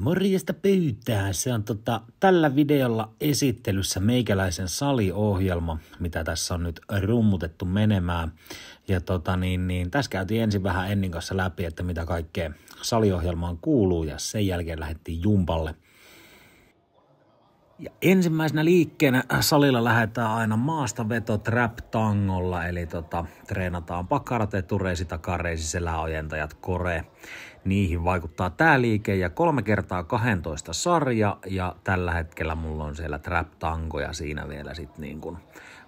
Morjesta pöytään. Se on tällä videolla esittelyssä meikäläisen saliohjelma, mitä tässä on nyt rummutettu menemään. Ja tässä käytiin ensin vähän Ennin kanssa läpi, että mitä kaikkea saliohjelmaan kuuluu, ja sen jälkeen lähdettiin jumpalle. Ja ensimmäisenä liikkeenä salilla lähdetään aina maastaveto trap-tangolla, eli treenataan pakarate, tureisi, takareisi, seläojentajat, kore. Niihin vaikuttaa tää liike ja 3x12 sarja, ja tällä hetkellä mulla on siellä trap-tango ja siinä vielä sit niin kuin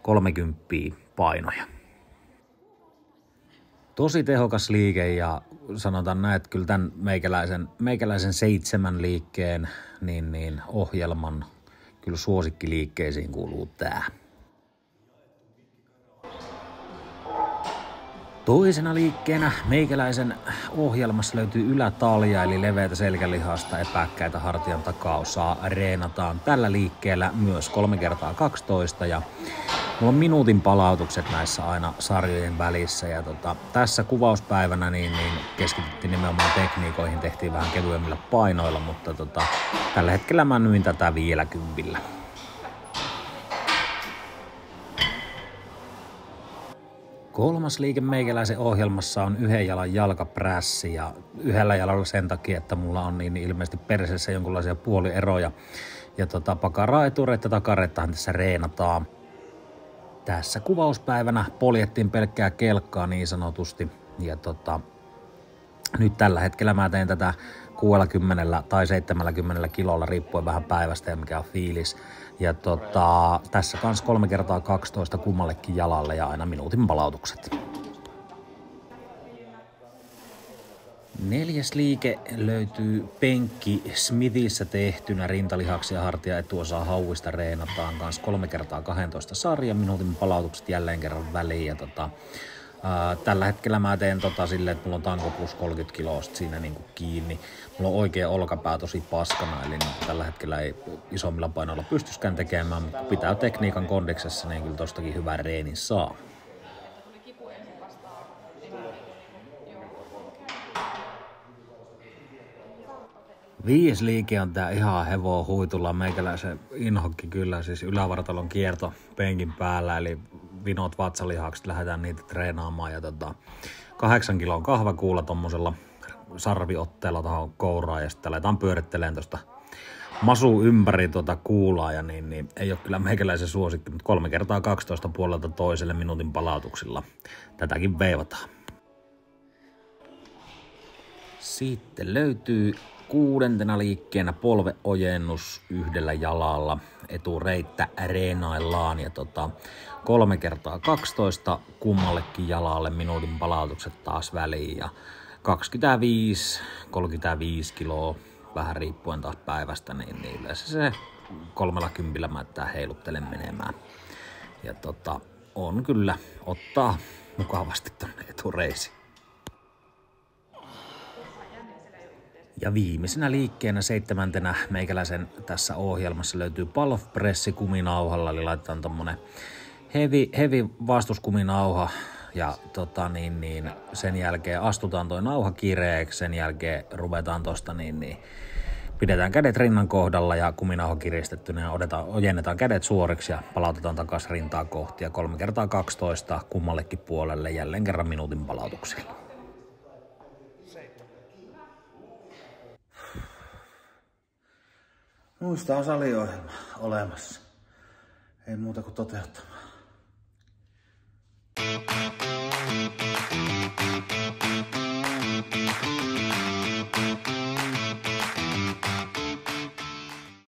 30 painoja. Tosi tehokas liike ja sanotaan näin, että kyllä tämän meikäläisen 7 liikkeen ohjelman kyllä suosikkiliikkeisiin kuuluu tää. Toisena liikkeenä meikäläisen ohjelmassa löytyy ylätalja eli leveätä selkälihasta, epäkkäitä hartian takaosaa. Reenataan tällä liikkeellä myös 3x12 ja mulla on minuutin palautukset näissä aina sarjojen välissä ja tässä kuvauspäivänä niin keskityttiin nimenomaan tekniikoihin, tehtiin vähän kevyemmillä painoilla, mutta tällä hetkellä mä nyin tätä vielä 10. Kolmas liike meikäläisen ohjelmassa on yhden jalan jalkaprässi ja yhdellä jalalla sen takia, että mulla on niin ilmeisesti perseessä jonkinlaisia puolieroja. Ja pakaraa, etureita, takareittahan tässä reenataan. Tässä kuvauspäivänä poljettiin pelkkää kelkkaa niin sanotusti. Ja nyt tällä hetkellä mä teen tätä 60 tai 70 kilolla riippuen vähän päivästä ja mikä on fiilis. Ja tässä kans 3x12 kummallekin jalalle ja aina minuutin palautukset. Neljäs liike löytyy penkki Smithissä tehtynä, rintalihaksia, hartia, etuosaa hauista reenataan kans 3x12 sarja, minuutin palautukset jälleen kerran väliin. Ja tällä hetkellä mä teen silleen, että mulla on tanko plus 30 kiloa siinä niinku kiinni. Mulla on oikea olkapää tosi paskana, eli tällä hetkellä ei isommilla painoilla pystyskään tekemään, mutta pitää tekniikan kondiksessa, niin kyllä tostakin hyvän reenin saa. Viides liike on tää ihan hevoa huitulla meikäläisen inhokki kyllä, siis ylävartalon kierto penkin päällä, eli vinot vatsalihakset, lähdetään niitä treenaamaan ja 8 kilon kahvakuulla tommosella sarviotteella tuohon kouraan ja sitten aletaan pyörittelemään tosta masu ympäri kuulaa ja niin ei ole kyllä meikäläisen suosikki, mutta 3x12 puolelta toiselle minuutin palautuksilla tätäkin veivataan. Sitten löytyy kuudentena liikkeenä polveojennus yhdellä jalalla, etureittä reenaillaan ja 3x12 kummallekin jalalle minuutin palautukset taas väliin ja 25-35 kiloa vähän riippuen taas päivästä, niin yleensä se 30 mä tää heiluttelen menemään. Ja on kyllä ottaa mukavasti tonne etureisiin. Ja viimeisenä liikkeenä 7. meikäläisen tässä ohjelmassa löytyy pull-off pressi kuminauhalla, eli laitetaan tommonen heavy vastuskuminauha ja sen jälkeen astutaan toi nauha kireeksi, sen jälkeen ruvetaan tosta pidetään kädet rinnan kohdalla ja kuminauha kiristettynä ja ojennetaan kädet suoriksi ja palautetaan takaisin rintaa kohti ja 3x12 kummallekin puolelle jälleen kerran minuutin palautuksilla. Muista on saliohjelma olemassa. Ei muuta kuin toteuttamaan.